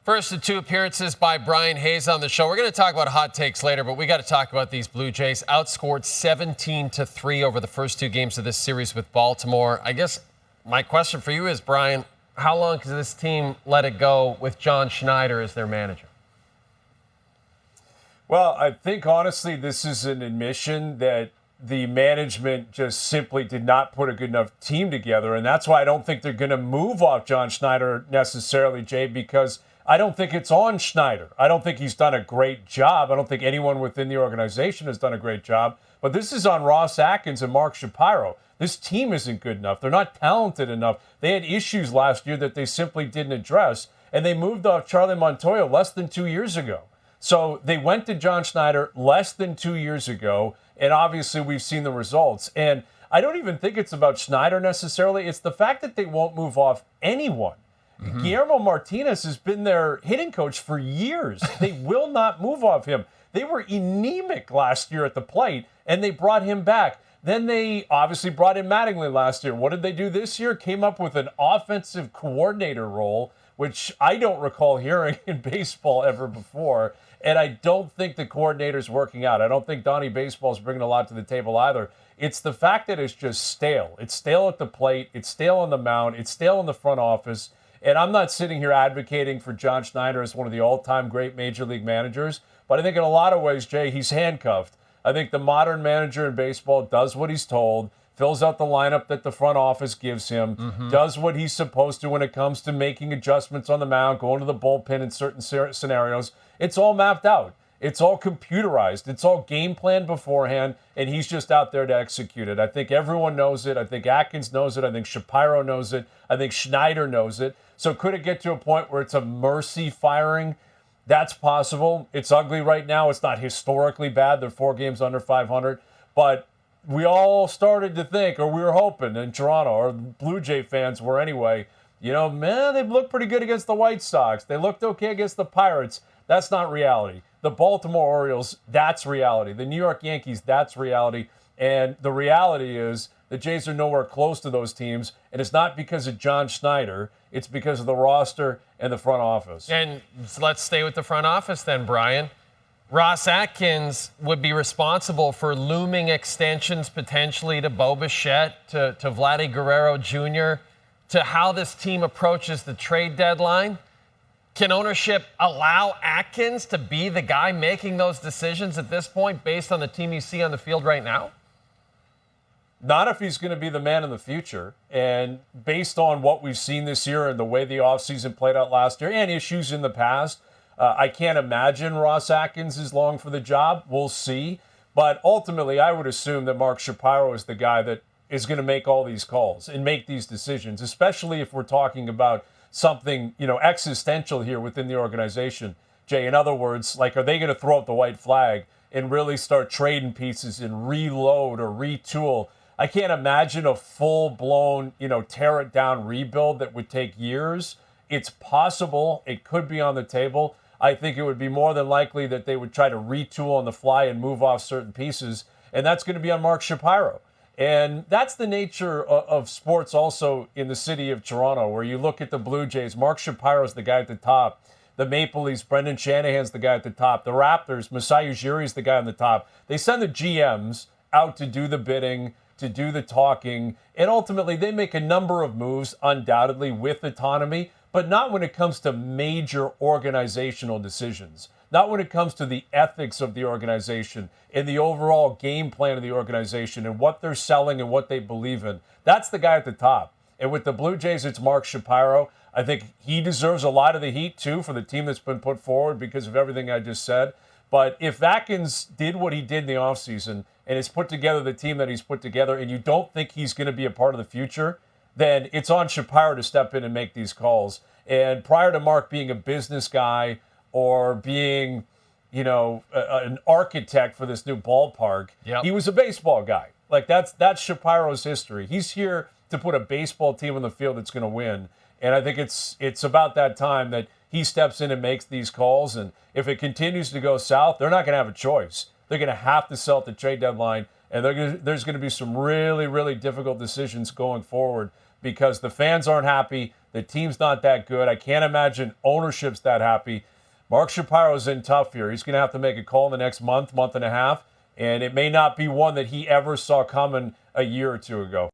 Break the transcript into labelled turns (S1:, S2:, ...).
S1: First of two appearances by Bryan Hayes on the show. We're going to talk about hot takes later, but we got to talk about these Blue Jays. Outscored 17-3 over the first two games of this series with Baltimore. I guess my question for you is, Bryan, how long can this team let it go with John Schneider as their manager?
S2: Well, I think, honestly, this is an admission that the management just simply did not put a good enough team together. And that's why I don't think they're going to move off John Schneider necessarily, Jay, because I don't think it's on Schneider. I don't think he's done a great job. I don't think anyone within the organization has done a great job. But this is on Ross Atkins and Mark Shapiro. This team isn't good enough. They're not talented enough. They had issues last year that they simply didn't address. And they moved off Charlie Montoyo less than 2 years ago. So they went to John Schneider less than 2 years ago. And obviously we've seen the results. And I don't even think it's about Schneider necessarily. It's the fact that they won't move off anyone. Mm-hmm. Guillermo Martinez has been their hitting coach for years. They will not move off him. They were anemic last year at the plate, and they brought him back. Then they obviously brought in Mattingly last year. What did they do this year? Came up with an offensive coordinator role, which I don't recall hearing in baseball ever before. And I don't think the coordinator's working out. I don't think Donnie Baseball's bringing a lot to the table either. It's the fact that it's just stale. It's stale at the plate. It's stale on the mound. It's stale in the front office. And I'm not sitting here advocating for John Schneider as one of the all-time great major league managers, but I think in a lot of ways, Jay, he's handcuffed. I think the modern manager in baseball does what he's told, fills out the lineup that the front office gives him, does what he's supposed to when it comes to making adjustments on the mound, going to the bullpen in certain scenarios. It's all mapped out. It's all computerized. It's all game planned beforehand, and he's just out there to execute it. I think everyone knows it. I think Atkins knows it. I think Shapiro knows it. I think Schneider knows it. So could it get to a point where it's a mercy firing? That's possible. It's ugly right now. It's not historically bad. They're 4 games under 500. But we all started to think, or we were hoping in Toronto, or Blue Jay fans were anyway, man, they've looked pretty good against the White Sox. They looked okay against the Pirates. That's not reality. The Baltimore Orioles, that's reality. The New York Yankees, that's reality. And the reality is the Jays are nowhere close to those teams, and it's not because of John Schneider. It's because of the roster and the front office.
S1: And let's stay with the front office then, Bryan. Ross Atkins would be responsible for looming extensions potentially to Bo Bichette, to Vladdy Guerrero Jr., to how this team approaches the trade deadline. Can ownership allow Atkins to be the guy making those decisions at this point based on the team you see on the field right now?
S2: Not if he's going to be the man in the future. And based on what we've seen this year and the way the offseason played out last year and issues in the past, I can't imagine Ross Atkins is long for the job. We'll see. But ultimately, I would assume that Mark Shapiro is the guy that is going to make all these calls and make these decisions, especially if we're talking about something, existential here within the organization. Jay, in other words, are they going to throw up the white flag and really start trading pieces and reload or retool? I can't imagine a full-blown, tear it down rebuild that would take years. It's possible. It could be on the table. I think it would be more than likely that they would try to retool on the fly and move off certain pieces, and that's going to be on Mark Shapiro. And that's the nature of sports also in the city of Toronto, where you look at the Blue Jays, Mark Shapiro's the guy at the top. The Maple Leafs, Brendan Shanahan's the guy at the top. The Raptors, Masai Ujiri's the guy on the top. They send the GMs out to do the bidding, to do the talking, and ultimately they make a number of moves, undoubtedly, with autonomy, but not when it comes to major organizational decisions. Not when it comes to the ethics of the organization and the overall game plan of the organization and what they're selling and what they believe in. That's the guy at the top. And with the Blue Jays, it's Mark Shapiro. I think he deserves a lot of the heat, too, for the team that's been put forward because of everything I just said. But if Atkins did what he did in the offseason and has put together the team that he's put together and you don't think he's going to be a part of the future, then it's on Shapiro to step in and make these calls. And prior to Mark being a business guy or being, an architect for this new ballpark, he was a baseball guy. That's Shapiro's history. He's here to put a baseball team on the field that's going to win. And I think it's about that time that he steps in and makes these calls. And if it continues to go south, they're not going to have a choice. They're going to have to sell at the trade deadline. And there's going to be some really, really difficult decisions going forward. because the fans aren't happy. The team's not that good. I can't imagine ownership's that happy. Mark Shapiro's in tough here. He's going to have to make a call in the next month and a half, and it may not be one that he ever saw coming a year or two ago.